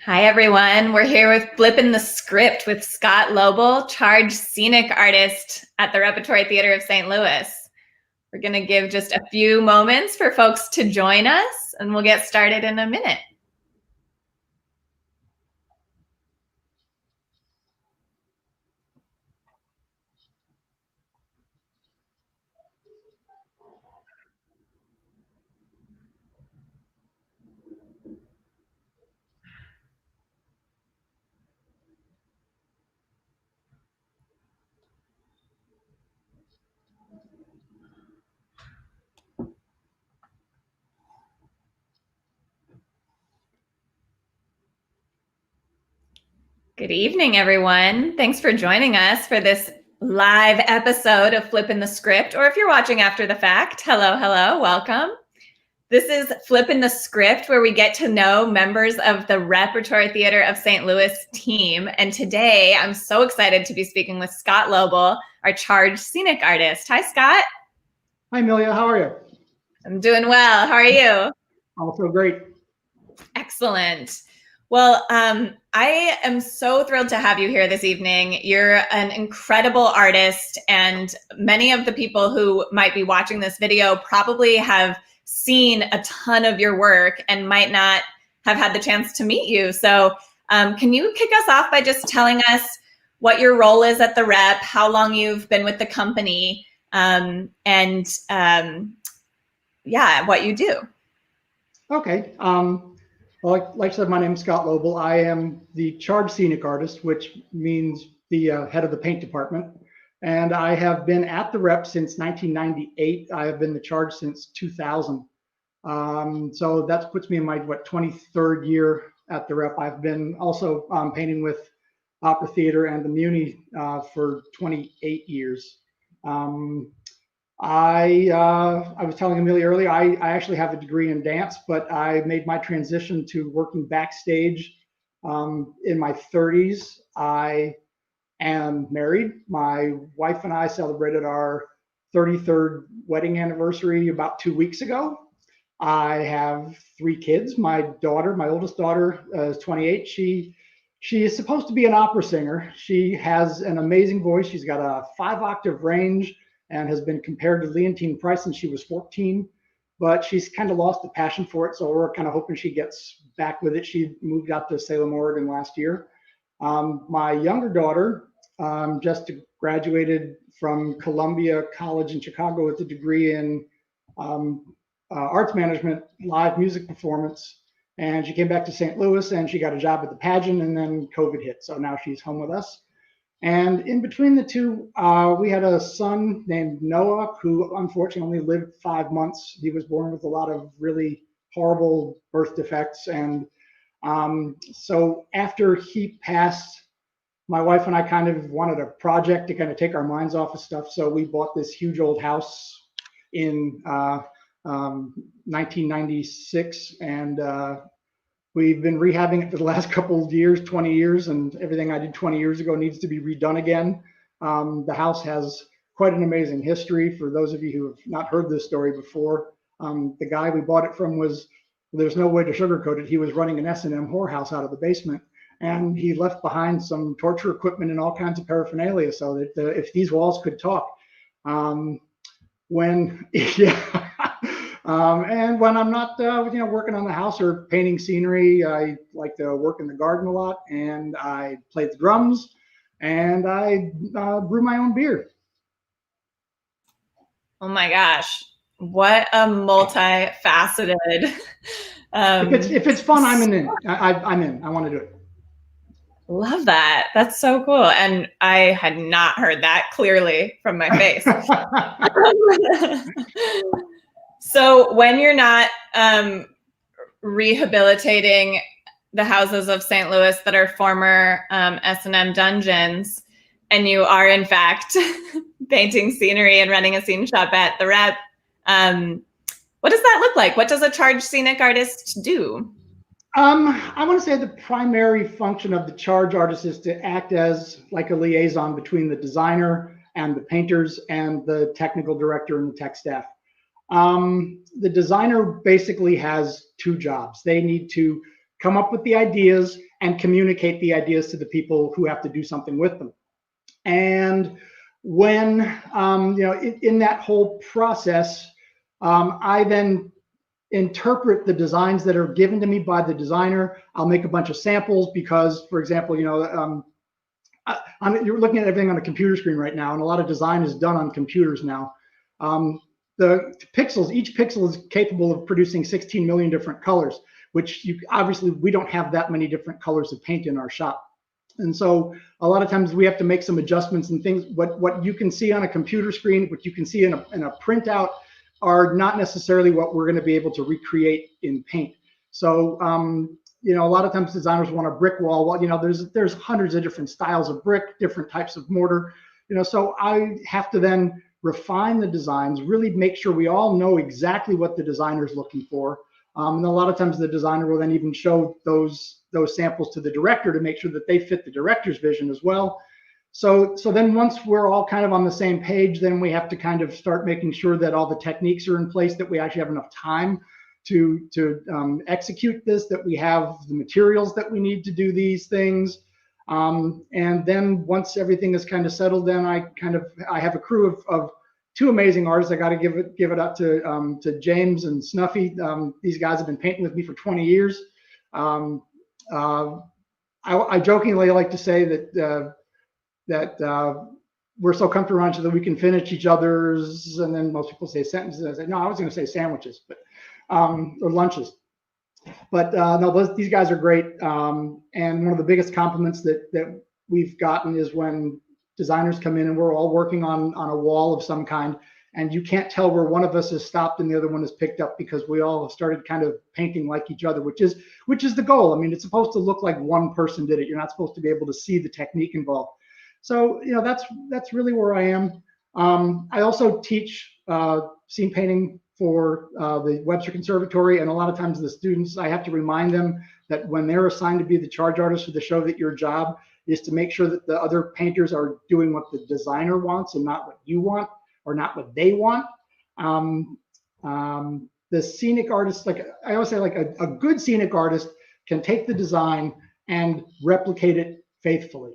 Hi, everyone. We're here with Flippin' the Script with Scott Loebl, charge scenic artist at the Repertory Theater of St. Louis. We're going to give just a few moments for folks to join us, and we'll get started in a minute. Good evening, everyone. Thanks for joining us for this live episode of Flippin' the Script, or if you're watching after the fact, hello, welcome. This is Flippin' the Script, where we get to know members of the Repertory Theater of St. Louis team. And today, I'm so excited to be speaking with Scott Loebl, our charge scenic artist. Hi, Scott. Hi, Amelia. How are you? I'm doing well. How are you? Also great. Excellent. Well, I am so thrilled to have you here this evening. You're an incredible artist, and many of the people who might be watching this video probably have seen a ton of your work and might not have had the chance to meet you. So can you kick us off by just telling us what your role is at the Rep, how long you've been with the company, and what you do? Okay. Well, like I said, my name is Scott Loebl. I am the charge scenic artist, which means the head of the paint department. And I have been at the Rep since 1998. I have been the charge since 2000. So that puts me in my 23rd year at the Rep. I've been also painting with Opera Theater and the Muni for 28 years. I was telling Amelia earlier, I actually have a degree in dance, but I made my transition to working backstage in my 30s. I am married. My wife and I celebrated our 33rd wedding anniversary about 2 weeks ago. I have 3 kids. My oldest daughter, is 28. She is supposed to be an opera singer. She has an amazing voice. She's got a 5-octave range and has been compared to Leontine Price since she was 14, but she's kind of lost the passion for it. So we're kind of hoping she gets back with it. She moved out to Salem, Oregon last year. My younger daughter just graduated from Columbia College in Chicago with a degree in arts management, live music performance. And she came back to St. Louis and she got a job at the pageant, and then COVID hit. So now she's home with us. And in between the two, we had a son named Noah, who unfortunately only lived 5 months. He was born with a lot of really horrible birth defects. And so after he passed, my wife and I kind of wanted a project to kind of take our minds off of stuff. So we bought this huge old house in 1996, and we've been rehabbing it for the last couple of years, 20 years, and everything I did 20 years ago needs to be redone again. The house has quite an amazing history. For those of you who have not heard this story before, the guy we bought it from there's no way to sugarcoat it. He was running an S&M whorehouse out of the basement, and he left behind some torture equipment and all kinds of paraphernalia, so that if these walls could talk. And when I'm not, working on the house or painting scenery, I like to work in the garden a lot, and I play the drums, and I brew my own beer. Oh my gosh, what a multifaceted. If it's fun, I'm in. I'm in. I want to do it. Love that. That's so cool. And I had not heard that clearly from my face. So when you're not rehabilitating the houses of St. Louis that are former S&M dungeons, and you are in fact painting scenery and running a scene shop at the Rep, what does that look like? What does a charge scenic artist do? I want to say the primary function of the charge artist is to act as like a liaison between the designer and the painters and the technical director and the tech staff. The designer basically has 2 jobs. They need to come up with the ideas, and communicate the ideas to the people who have to do something with them. And when, in that whole process, I then interpret the designs that are given to me by the designer. I'll make a bunch of samples because, for example, you're looking at everything on a computer screen right now, and a lot of design is done on computers now. The pixels, each pixel is capable of producing 16 million different colors, which obviously we don't have that many different colors of paint in our shop. And so a lot of times we have to make some adjustments and things. What you can see on a computer screen, what you can see in a printout, are not necessarily what we're going to be able to recreate in paint. So a lot of times designers want a brick wall. Well, there's hundreds of different styles of brick, different types of mortar. So I have to then refine the designs, really make sure we all know exactly what the designer is looking for. And a lot of times the designer will then even show those samples to the director to make sure that they fit the director's vision as well. So then once we're all kind of on the same page, then we have to kind of start making sure that all the techniques are in place, that we actually have enough time to execute this, that we have the materials that we need to do these things. And then once everything is kind of settled, then I have a crew of two amazing artists. I got to give it up to James and Snuffy. These guys have been painting with me for 20 years. I jokingly like to say that we're so comfortable around each other that we can finish each other's, and then most people say sentences. I say, no, I was going to say sandwiches, but or lunches. But no, these guys are great. And one of the biggest compliments that we've gotten is when designers come in and we're all working on a wall of some kind, and you can't tell where one of us has stopped and the other one has picked up, because we all have started kind of painting like each other, which is the goal. I mean, it's supposed to look like one person did it. You're not supposed to be able to see the technique involved. So that's really where I am. I also teach scene painting for the Webster Conservatory, and a lot of times the students, I have to remind them that when they're assigned to be the charge artist for the show, that your job is to make sure that the other painters are doing what the designer wants and not what you want or not what they want. The scenic artist, like I always say, like a good scenic artist can take the design and replicate it faithfully.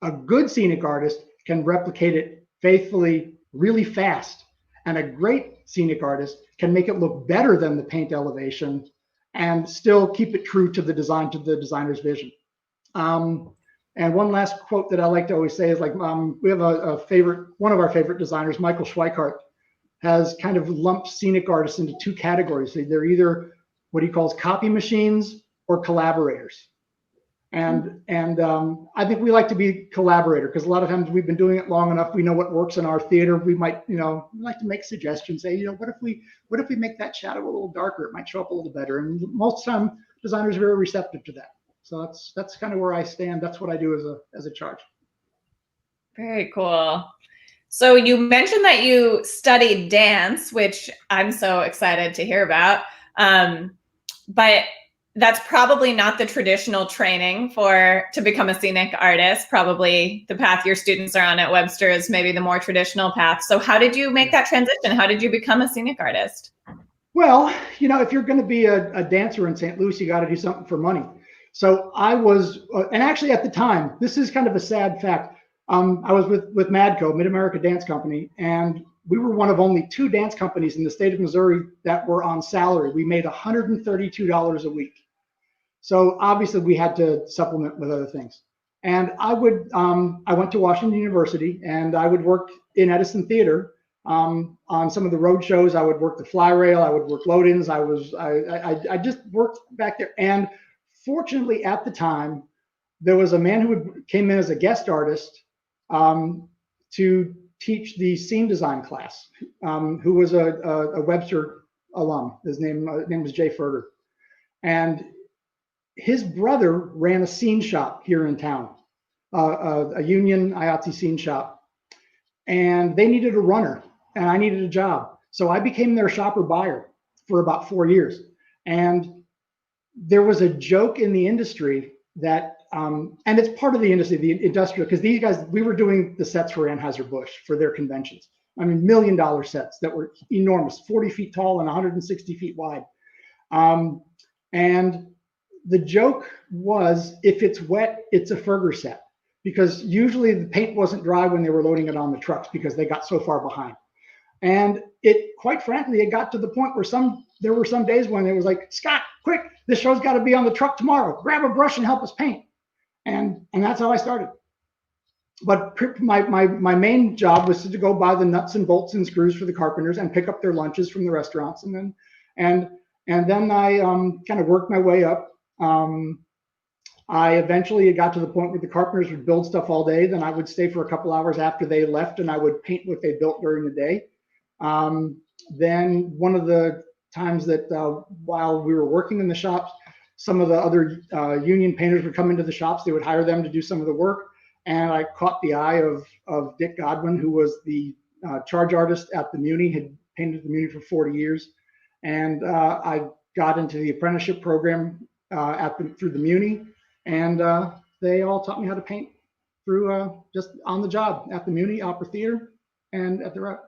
A good scenic artist can replicate it faithfully really fast. And a great scenic artist can make it look better than the paint elevation and still keep it true to the design, to the designer's vision. And one last quote that I like to always say is, like, we have one of our favorite designers, Michael Schweikart, has kind of lumped scenic artists into two categories. They're either what he calls copy machines or collaborators. And I think we like to be collaborator, because a lot of times we've been doing it long enough. We know what works in our theater. We might, like to make suggestions. Say, what if we make that shadow a little darker? It might show up a little better. And most of the time, designers are very receptive to that. So that's kind of where I stand. That's what I do as a charge. Very cool. So you mentioned that you studied dance, which I'm so excited to hear about. But that's probably not the traditional training to become a scenic artist. Probably the path your students are on at Webster is maybe the more traditional path. So how did you make that transition? How did you become a scenic artist? Well, if you're going to be a dancer in St. Louis, you got to do something for money. So I was, and actually at the time, this is kind of a sad fact. I was with MADCO, Mid-America Dance Company, and we were one of only two dance companies in the state of Missouri that were on salary. We made $132 a week. So obviously we had to supplement with other things. And I went to Washington University, and I would work in Edison Theater on some of the road shows. I would work the fly rail. I would work load-ins. I just worked back there. And fortunately, at the time, there was a man who came in as a guest artist to teach the scene design class, who was a Webster alum. His name was Jay Ferger. And his brother ran a scene shop here in town, a union IATSE scene shop. And they needed a runner, and I needed a job. So I became their shopper buyer for about 4 years. And there was a joke in the industry that, and it's part of the industry, the industrial, because these guys, we were doing the sets for Anheuser-Busch for their conventions. I mean, $1 million sets that were enormous, 40 feet tall and 160 feet wide. And the joke was, if it's wet, it's a Ferger set, because usually the paint wasn't dry when they were loading it on the trucks because they got so far behind. And it, quite frankly, it got to the point where there were some days when it was like, Scott, quick, this show's got to be on the truck tomorrow. Grab a brush and help us paint. And that's how I started. But my main job was to go buy the nuts and bolts and screws for the carpenters and pick up their lunches from the restaurants. And then I kind of worked my way up. I eventually got to the point where the carpenters would build stuff all day. Then I would stay for a couple hours after they left, and I would paint what they built during the day. Then one of the times that while we were working in the shops, some of the other union painters would come into the shops. They would hire them to do some of the work. And I caught the eye of Dick Godwin, who was the charge artist at the Muni, had painted the Muni for 40 years. And I got into the apprenticeship program through the Muni. And they all taught me how to paint through just on the job at the Muni, Opera Theater, and at the Rep.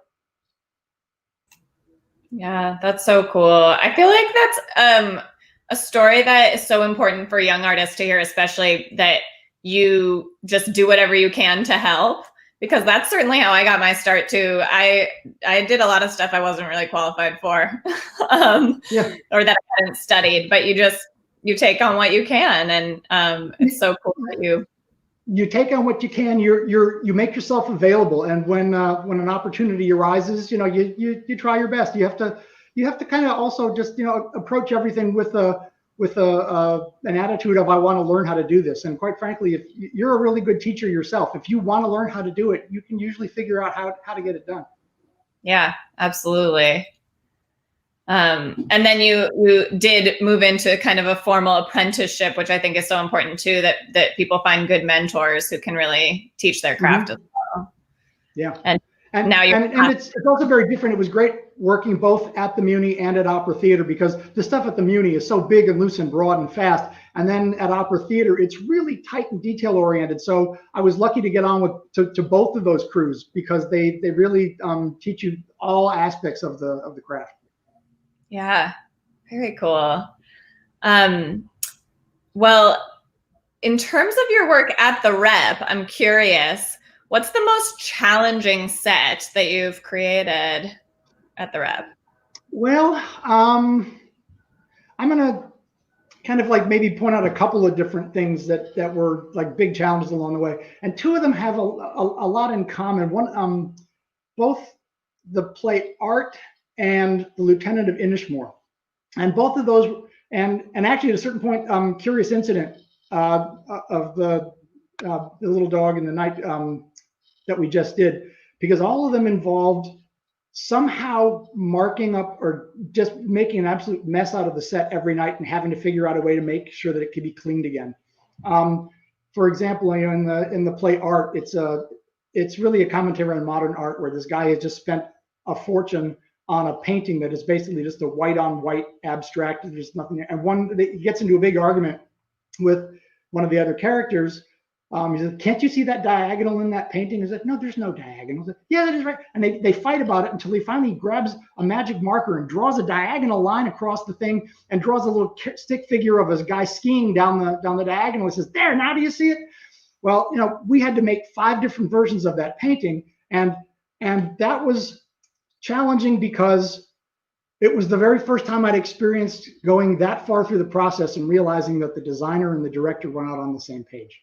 Yeah, that's so cool. I feel like that's a story that is so important for young artists to hear, especially that you just do whatever you can to help, because that's certainly how I got my start too. I did a lot of stuff I wasn't really qualified for, or that I hadn't studied, but you take on what you can, and it's so cool that you take on what you can. You make yourself available, and when an opportunity arises, you try your best. You have to kind of also just approach everything with an attitude of, I want to learn how to do this. And quite frankly, if you're a really good teacher yourself, if you want to learn how to do it, you can usually figure out how to get it done. Yeah, absolutely. And then you did move into kind of a formal apprenticeship, which I think is so important too, that people find good mentors who can really teach their craft as well. Yeah. And now it's also very different. It was great working both at the Muni and at Opera Theater, because the stuff at the Muni is so big and loose and broad and fast. And then at Opera Theater, it's really tight and detail oriented. So I was lucky to get on to both of those crews, because they really teach you all aspects of the craft. Yeah, very cool. Well, in terms of your work at the Rep, I'm curious, what's the most challenging set that you've created at the Rep? Well, I'm gonna kind of like maybe point out a couple of different things that were like big challenges along the way, and two of them have a lot in common. One, both the play Art and the Lieutenant of Inishmore, and both of those, and actually at a certain point, Curious Incident of the little dog in the night that we just did, because all of them involved somehow marking up or just making an absolute mess out of the set every night and having to figure out a way to make sure that it could be cleaned again. For example, in the play Art, it's really a commentary on modern art, where this guy has just spent a fortune on a painting that is basically just a white on white abstract. There's nothing there. And he gets into a big argument with one of the other characters. He says, "Can't you see that diagonal in that painting?" He's like, "No, there's no diagonal." Like, "Yeah, that is right." And they fight about it until he finally grabs a magic marker and draws a diagonal line across the thing and draws a little stick figure of a guy skiing down the diagonal. He says, "There, now do you see it?" Well, we had to make 5 different versions of that painting, and that was challenging, because it was the very first time I'd experienced going that far through the process and realizing that the designer and the director were not on the same page.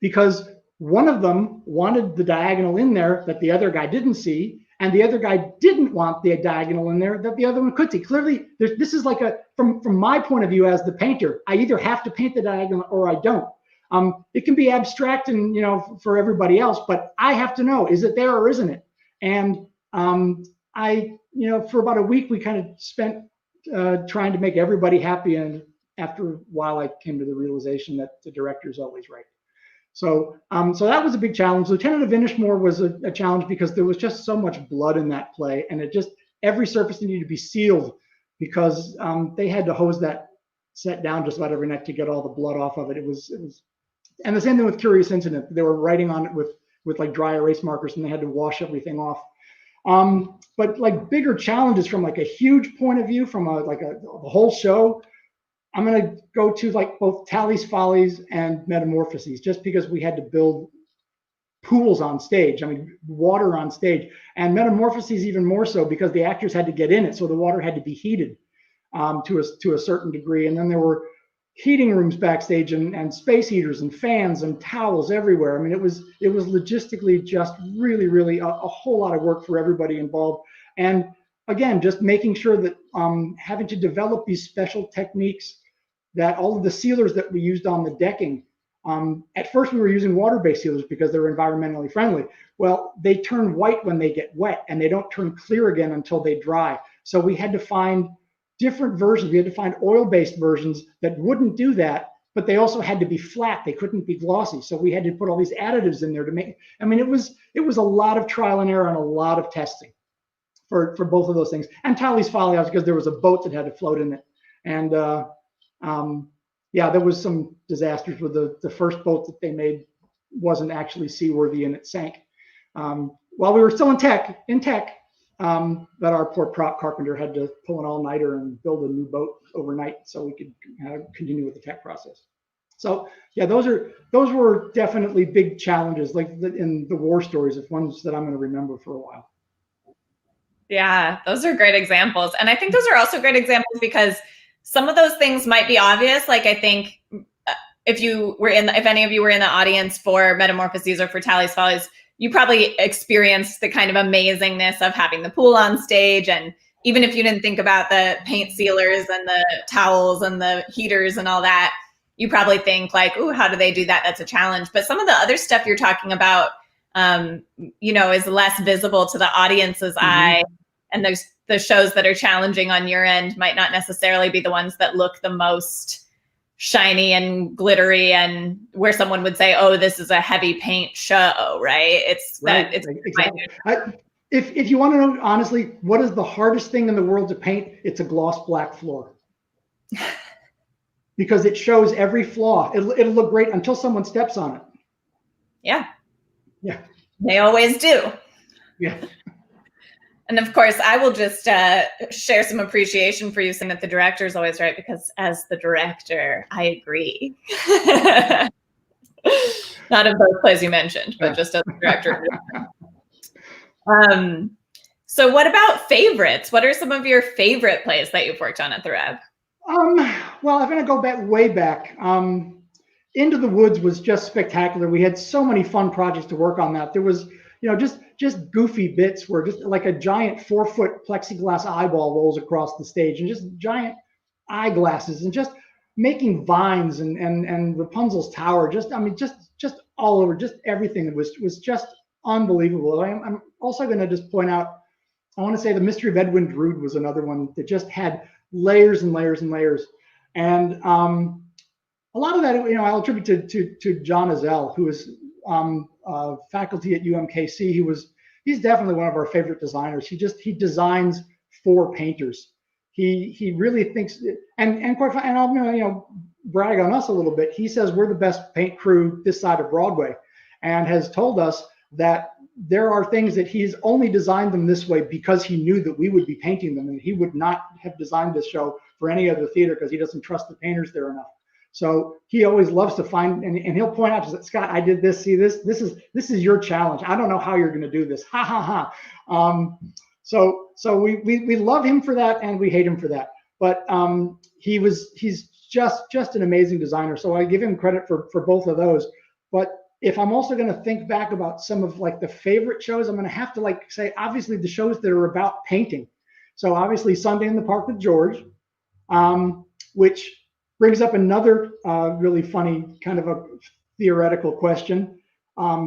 Because one of them wanted the diagonal in there that the other guy didn't see, and the other guy didn't want the diagonal in there that the other one could see. Clearly, this is like from my point of view as the painter, I either have to paint the diagonal or I don't. It can be abstract and for everybody else, but I have to know, is it there or isn't it? And for about a week, we kind of spent trying to make everybody happy. And after a while, I came to the realization that the director's always right. So that was a big challenge. Lieutenant of Inishmore was a challenge, because there was just so much blood in that play, and every surface needed to be sealed, because they had to hose that set down just about every night to get all the blood off of it. It was, and the same thing with Curious Incident. They were writing on it with like dry erase markers, and they had to wash everything off. But like bigger challenges from like a huge point of view, from a whole show, I'm going to go to like both Tally's Follies and Metamorphoses, just because we had to build pools on stage. I mean, water on stage, and Metamorphoses even more so because the actors had to get in it, so the water had to be heated to a certain degree. And then there were heating rooms backstage and space heaters and fans and towels everywhere. I mean, it was logistically just really a whole lot of work for everybody involved. And again, just making sure that having to develop these special techniques, that all of the sealers that we used on the decking, at first we were using water-based sealers because they're environmentally friendly. Well, they turn white when they get wet and they don't turn clear again until they dry. So we had to find different versions. We had to find oil-based versions that wouldn't do that, but they also had to be flat. They couldn't be glossy. So we had to put all these additives in there to make, I mean, it was a lot of trial and error and a lot of testing for both of those things. And Tally's Folly, because there was a boat that had to float in it. And yeah, there was some disasters with the first boat that they made wasn't actually seaworthy and it sank. While we were still in tech, but our poor prop carpenter had to pull an all-nighter and build a new boat overnight so we could continue with the tech process. So yeah, those were definitely big challenges, like in the war stories, of ones that I'm going to remember for a while. Yeah, those are great examples. And I think those are also great examples because some of those things might be obvious. Like I think if any of you were in the audience for Metamorphoses or for Tally's Follies, you probably experienced the kind of amazingness of having the pool on stage. And even if you didn't think about the paint sealers and the towels and the heaters and all that, you probably think like, oh, how do they do that? That's a challenge. But some of the other stuff you're talking about, is less visible to the audience's eye. And the shows that are challenging on your end might not necessarily be the ones that look the most shiny and glittery and where someone would say, oh, this is a heavy paint show, right? It's right, that it's exactly. If you want to know honestly, what is the hardest thing in the world to paint? It's a gloss black floor. Because it shows every flaw. It'll look great until someone steps on it. Yeah. Yeah. They always do. Yeah. And of course, I will just share some appreciation for you saying that the director is always right, because as the director, I agree. Not of those plays you mentioned, but just as the director. So what about favorites? What are some of your favorite plays that you've worked on at the Rev? Well, I'm going to go way back. Into the Woods was just spectacular. We had so many fun projects to work on that. There was, just goofy bits where just like a giant 4-foot plexiglass eyeball rolls across the stage and just giant eyeglasses and just making vines and Rapunzel's tower. Just all over, just everything was just unbelievable. I'm also going to just point out, I want to say The Mystery of Edwin Drood was another one that just had layers and layers and layers. And a lot of that, I'll attribute to John Azell, who is faculty at UMKC. He's definitely one of our favorite designers. He designs for painters. He really thinks, and quite frankly, and I'll brag on us a little bit. He says we're the best paint crew this side of Broadway, and has told us that there are things that he's only designed them this way because he knew that we would be painting them, and he would not have designed this show for any other theater because he doesn't trust the painters there enough. So he always loves to find, and he'll point out to Scott, I did this, see this is your challenge. I don't know how you're going to do this. Ha ha ha. So we love him for that and we hate him for that. But he's just an amazing designer. So I give him credit for both of those. But if I'm also going to think back about some of like the favorite shows, I'm going to have to say, obviously the shows that are about painting. So obviously Sunday in the Park with George, which brings up another really funny kind of a theoretical question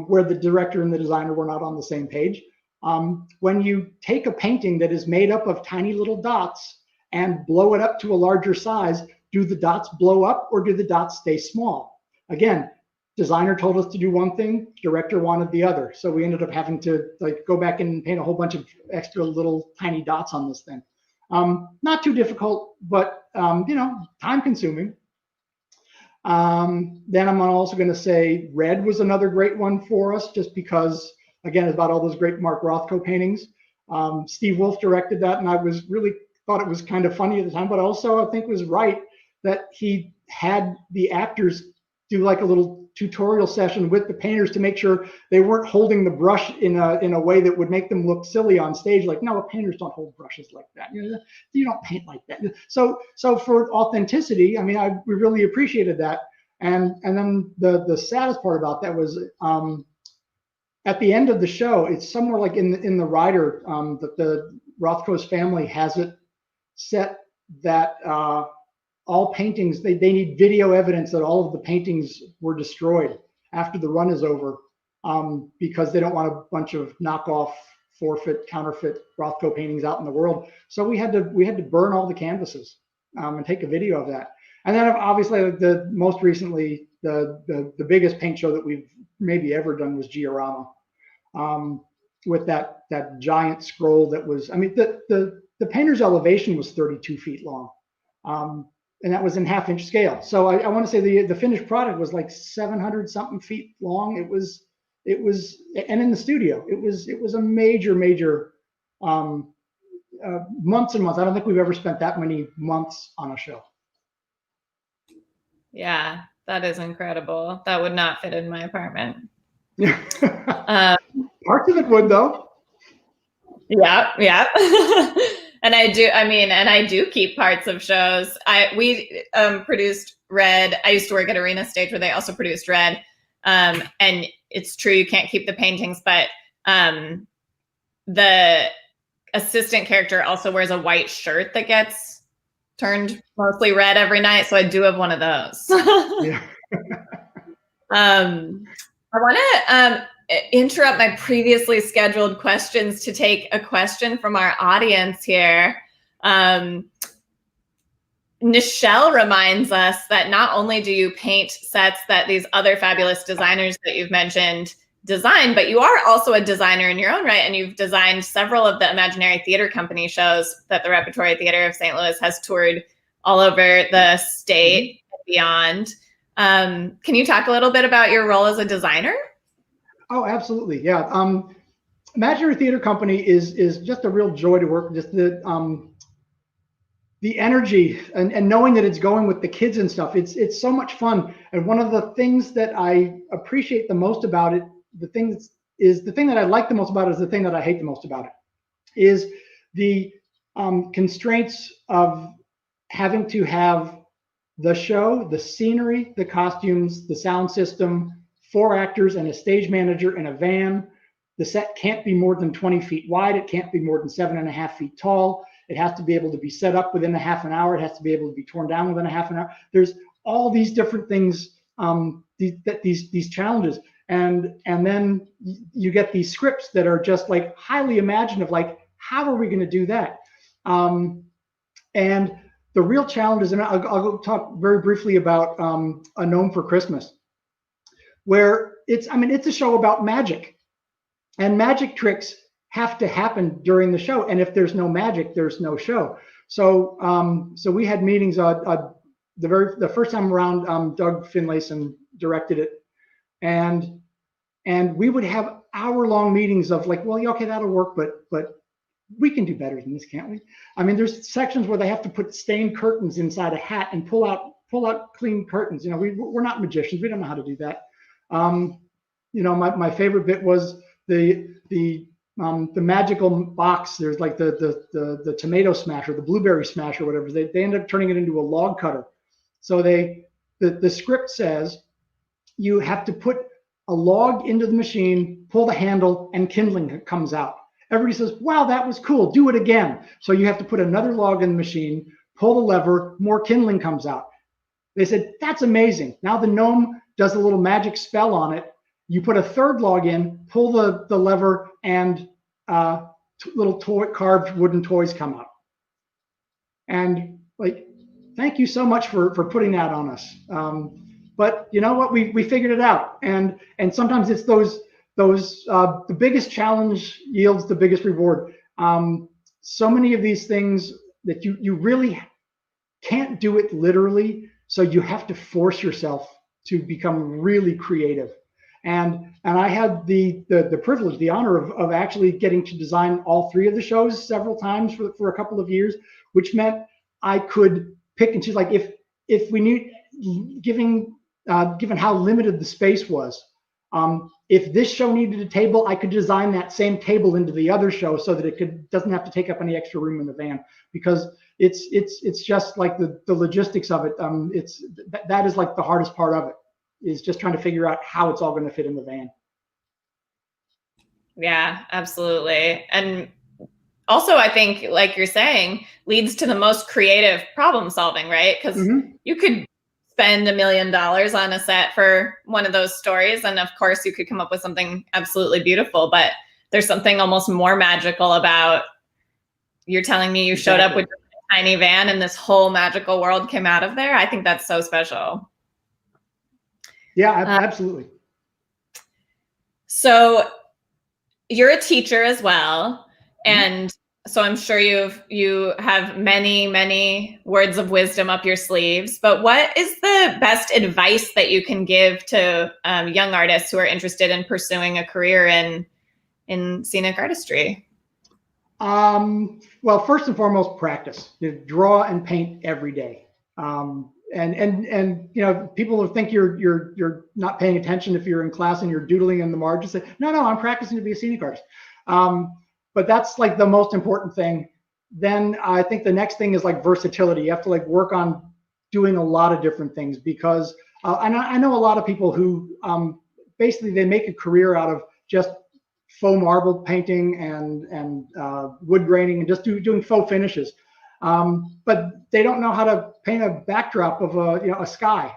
where the director and the designer were not on the same page. When you take a painting that is made up of tiny little dots and blow it up to a larger size, do the dots blow up or do the dots stay small? Again, designer told us to do one thing, director wanted the other. So we ended up having to go back and paint a whole bunch of extra little tiny dots on this thing. Not too difficult, but time consuming. Then I'm also going to say Red was another great one for us, just because, again, it's about all those great Mark Rothko paintings. Steve Wolf directed that, and I was really thought it was kind of funny at the time, but also I think was right. that he had the actors do like a little tutorial session with the painters to make sure they weren't holding the brush in a way that would make them look silly on stage. Like, no, painters don't hold brushes like that. You don't paint like that. So for authenticity, I mean, we really appreciated that. And then the saddest part about that was at the end of the show, it's somewhere like in the rider that the Rothko's family has it set that all paintings, they need video evidence that all of the paintings were destroyed after the run is over, because they don't want a bunch of knockoff, forfeit, counterfeit Rothko paintings out in the world. So we had to burn all the canvases and take a video of that. And then obviously the most recently, the biggest paint show that we've maybe ever done was Giorama, with that giant scroll that was, I mean, the painter's elevation was 32 feet long. And that was in 1/2 inch scale. So I want to say the finished product was like 700 something feet long. It was, and in the studio, it was a major months and months. I don't think we've ever spent that many months on a show. Yeah, that is incredible. That would not fit in my apartment. Parts of it would, though. Yeah. And I do keep parts of shows. We produced Red. I used to work at Arena Stage where they also produced Red. And it's true, you can't keep the paintings, but the assistant character also wears a white shirt that gets turned mostly red every night. So I do have one of those. Yeah. I want to interrupt my previously scheduled questions to take a question from our audience here. Nichelle reminds us that not only do you paint sets that these other fabulous designers that you've mentioned design, but you are also a designer in your own right, and you've designed several of the Imaginary Theater Company shows that the Repertory Theater of St. Louis has toured all over the state and beyond. Can you talk a little bit about your role as a designer? Oh, absolutely. Yeah. Imaginary Theater Company is just a real joy to work with. Just the energy and knowing that it's going with the kids and stuff. It's so much fun. And one of the things that I appreciate the most about it, the thing that I like the most about it is the thing that I hate the most about it, is the constraints of having to have the show, the scenery, the costumes, the sound system, 4 actors and a stage manager in a van. The set can't be more than 20 feet wide. It can't be more than 7.5 feet tall. It has to be able to be set up within a half an hour. It has to be able to be torn down within a half an hour. There's all these different things, these challenges. And then you get these scripts that are just like highly imaginative, like, how are we going to do that? And the real challenge is, and I'll go talk very briefly about A Gnome for Christmas, where it's a show about magic, and magic tricks have to happen during the show. And if there's no magic, there's no show. So we had meetings. The first time around, Doug Finlayson directed it, and we would have hour-long meetings of like, well, okay, that'll work, but we can do better than this, can't we? I mean, there's sections where they have to put stained curtains inside a hat and pull out clean curtains. You know, we're not magicians. We don't know how to do that. You know, my favorite bit was the magical box. There's like the tomato smasher, the blueberry smasher, whatever. They end up turning it into a log cutter. So the script says you have to put a log into the machine, pull the handle, and kindling comes out. Everybody says, wow, that was cool. Do it again. So you have to put another log in the machine, pull the lever, more kindling comes out. They said, that's amazing. Now the gnome does a little magic spell on it. You put a third log in, pull the lever, and little carved wooden toys come out. And like, thank you so much for putting that on us. But you know what? We figured it out. And sometimes it's the biggest challenge yields the biggest reward. So many of these things that you really can't do it literally, so you have to force yourself to become really creative. And I had the privilege, the honor of actually getting to design all 3 of the shows several times for a couple of years, which meant I could pick and choose. Like if we need, given how limited the space was, if this show needed a table, I could design that same table into the other show so that it doesn't have to take up any extra room in the van, because it's just like the logistics of it. That is like the hardest part of it, is just trying to figure out how it's all going to fit in the van. Yeah, absolutely. And also, I think, like you're saying, leads to the most creative problem solving, right? Because you could spend $1 million on a set for one of those stories, and of course you could come up with something absolutely beautiful, but there's something almost more magical about, you're telling me you showed up with a tiny van and this whole magical world came out of there. I think that's so special. Yeah, absolutely. So you're a teacher as well, and so I'm sure you have many words of wisdom up your sleeves, but what is the best advice that you can give to young artists who are interested in pursuing a career in scenic artistry? Well, first and foremost, practice. You draw and paint every day. And you know, people will think you're not paying attention if you're in class and you're doodling in the margins. Say, no, I'm practicing to be a scenic artist. But that's like the most important thing. Then I think the next thing is like versatility. You have to like work on doing a lot of different things, because I know a lot of people who basically they make a career out of just faux marble painting and wood graining and just doing faux finishes. But they don't know how to paint a backdrop of a sky.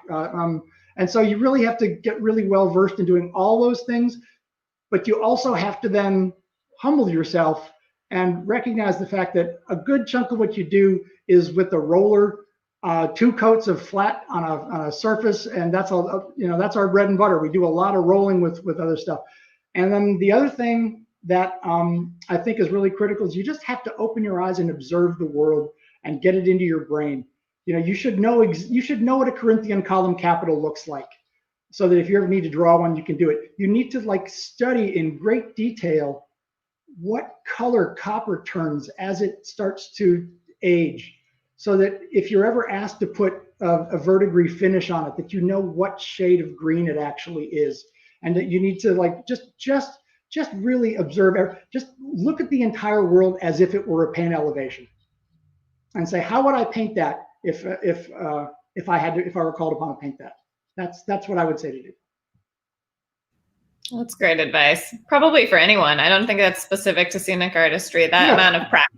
And so you really have to get really well versed in doing all those things, but you also have to then humble yourself and recognize the fact that a good chunk of what you do is with a roller, 2 coats of flat on a surface, and that's all. That's our bread and butter. We do a lot of rolling with other stuff. And then the other thing that I think is really critical is you just have to open your eyes and observe the world and get it into your brain. You should know what a Corinthian column capital looks like, so that if you ever need to draw one, you can do it. You need to like study in great detail what color copper turns as it starts to age, so that if you're ever asked to put a verdigris finish on it, that you know what shade of green it actually is, and that you need to like just really observe. Just look at the entire world as if it were a paint elevation, and say, how would I paint that if I were called upon to paint that? That's what I would say to do. That's great advice. Probably for anyone. I don't think that's specific to scenic artistry. That amount of practice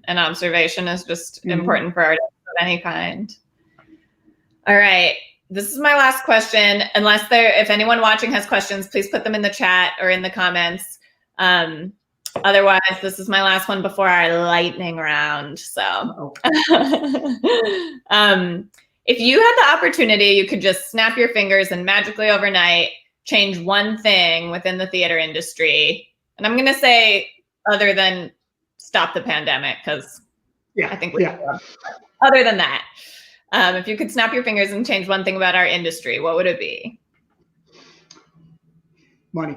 and observation is just important for artists of any kind. All right. This is my last question. If anyone watching has questions, please put them in the chat or in the comments. Otherwise, this is my last one before our lightning round. So if you had the opportunity, you could just snap your fingers and magically overnight change one thing within the theater industry. And I'm going to say other than stop the pandemic, because I think other than that, if you could snap your fingers and change one thing about our industry, what would it be? Money.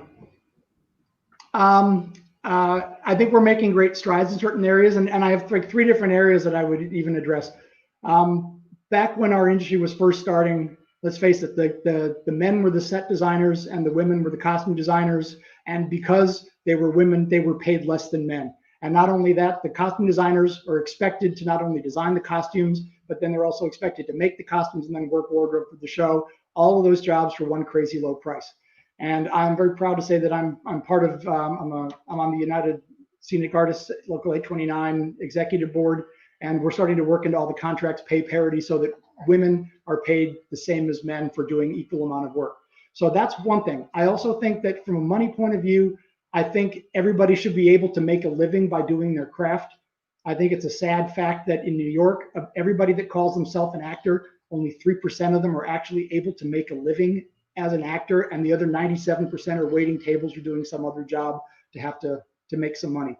I think we're making great strides in certain areas, and I have like 3 different areas that I would even address. Back when our industry was first starting, let's face it, the men were the set designers and the women were the costume designers. And because they were women, they were paid less than men. And not only that, the costume designers are expected to not only design the costumes, but then they're also expected to make the costumes and then work wardrobe for the show. All of those jobs for one crazy low price. And I'm very proud to say that I'm part of, I'm on the United Scenic Artists Local 829 Executive Board. And we're starting to work into all the contracts, pay parity, so that women are paid the same as men for doing equal amount of work. So that's one thing. I also think that from a money point of view, I think everybody should be able to make a living by doing their craft. I think it's a sad fact that in New York, of everybody that calls themselves an actor, only 3% of them are actually able to make a living as an actor, and the other 97% are waiting tables or doing some other job to have to make some money.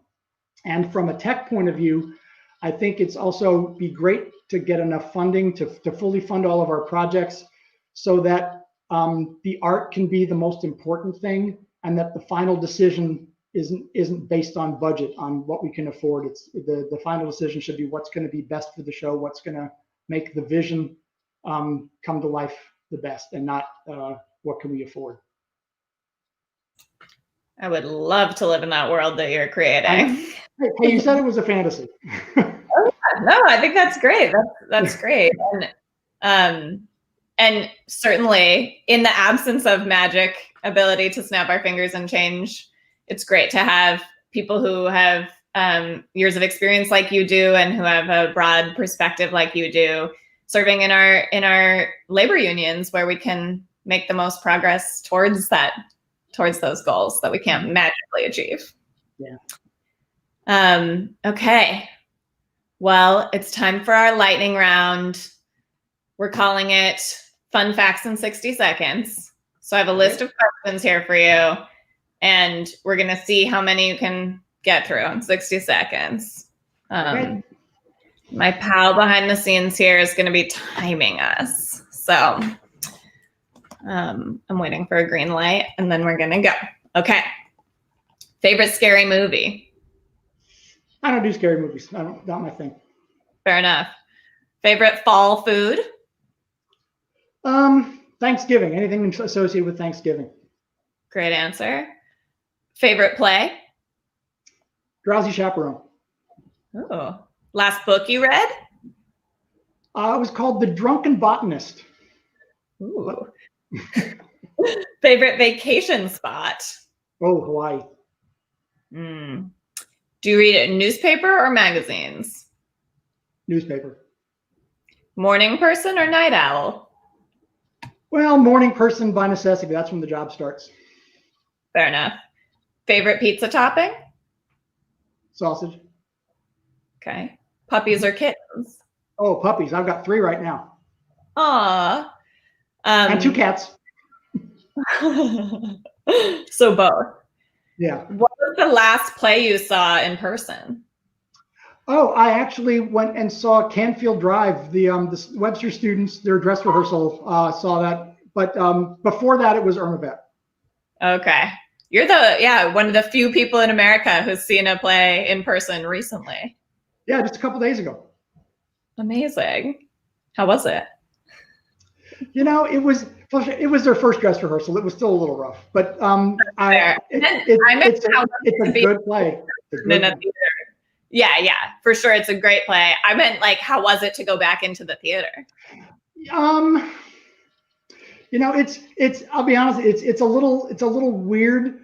And from a tech point of view, I think it's also be great to get enough funding to fully fund all of our projects, so that the art can be the most important thing, and that the final decision isn't based on budget, on what we can afford. It's the final decision should be what's going to be best for the show, what's going to make the vision come to life the best, and not what can we afford. I would love to live in that world that you're creating. Hey, you said it was a fantasy. No, I think that's great. That's great. And certainly in the absence of magic ability to snap our fingers and change, it's great to have people who have years of experience like you do, and who have a broad perspective like you do, serving in our labor unions, where we can make the most progress towards those goals that we can't magically achieve. Yeah. Okay. Well, it's time for our lightning round. We're calling it Fun Facts in 60 Seconds. So I have a list of questions here for you, and we're going to see how many you can get through in 60 seconds. My pal behind the scenes here is going to be timing us. So I'm waiting for a green light, and then we're going to go. Okay. Favorite scary movie? I don't do scary movies. Not my thing. Fair enough. Favorite fall food? Thanksgiving. Anything associated with Thanksgiving. Great answer. Favorite play? Drowsy Chaperone. Oh. Last book you read? It was called The Drunken Botanist. Ooh. Favorite vacation spot? Oh, Hawaii. Do you read a newspaper or magazines? Newspaper. Morning person or night owl? Well, morning person by necessity. That's when the job starts. Fair enough. Favorite pizza topping? Sausage. Okay. Puppies or kittens? Oh, puppies. I've got 3 right now. Aw. And 2 cats. So both. Yeah. What was the last play you saw in person? Oh, I actually went and saw Canfield Drive. The Webster students, their dress rehearsal, saw that. But before that, it was Irma. Okay. You're one of the few people in America who's seen a play in person recently. Yeah, just a couple days ago. Amazing. How was it? It was their first dress rehearsal. It was still a little rough, but it's a good play. Yeah, for sure. It's a great play. I meant, like, how was it to go back into the theater? I'll be honest, it's a little weird,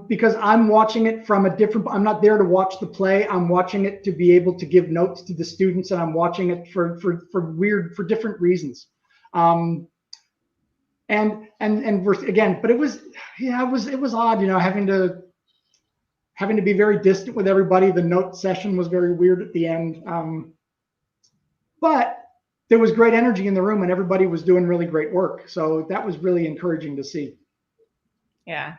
because I'm watching it from I'm not there to watch the play. I'm watching it to be able to give notes to the students, and I'm watching it for different reasons. And again, but it was odd, having to be very distant with everybody. The note session was very weird at the end. But there was great energy in the room, and everybody was doing really great work. So that was really encouraging to see. Yeah.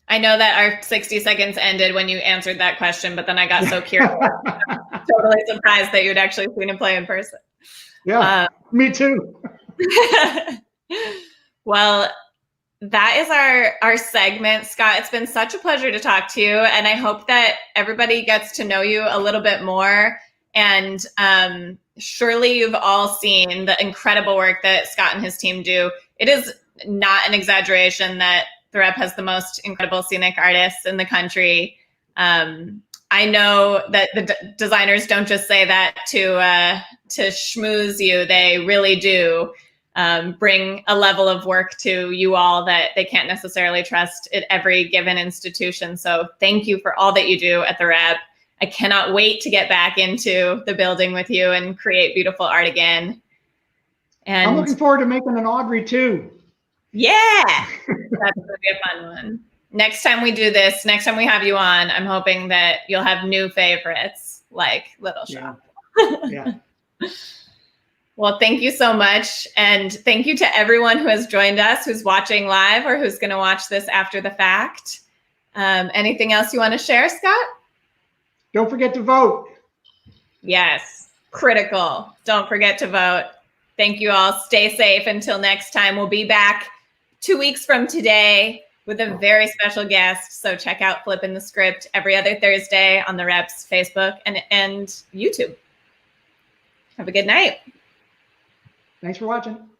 I know that our 60 seconds ended when you answered that question, but then I got so curious. I'm totally surprised that you'd actually seen a play in person. Yeah, me too. Well, that is our segment, Scott. It's been such a pleasure to talk to you, and I hope that everybody gets to know you a little bit more. And surely you've all seen the incredible work that Scott and his team do. It is not an exaggeration that the Rep has the most incredible scenic artists in the country. I know that the designers don't just say that to schmooze you. They really do bring a level of work to you all that they can't necessarily trust at every given institution. So thank you for all that you do at the Rep. I cannot wait to get back into the building with you and create beautiful art again. And I'm looking forward to making an Audrey too. Yeah, that's going to be a fun one. Next time we do this, next time we have you on, I'm hoping that you'll have new favorites like Little Shop. Yeah. Well, thank you so much. And thank you to everyone who has joined us, who's watching live or who's going to watch this after the fact. Anything else you want to share, Scott? Don't forget to vote. Yes, critical. Don't forget to vote. Thank you all. Stay safe until next time. We'll be back 2 weeks from today with a very special guest. So check out Flippin the Script every other Thursday on the Rep's Facebook and YouTube. Have a good night. Thanks for watching.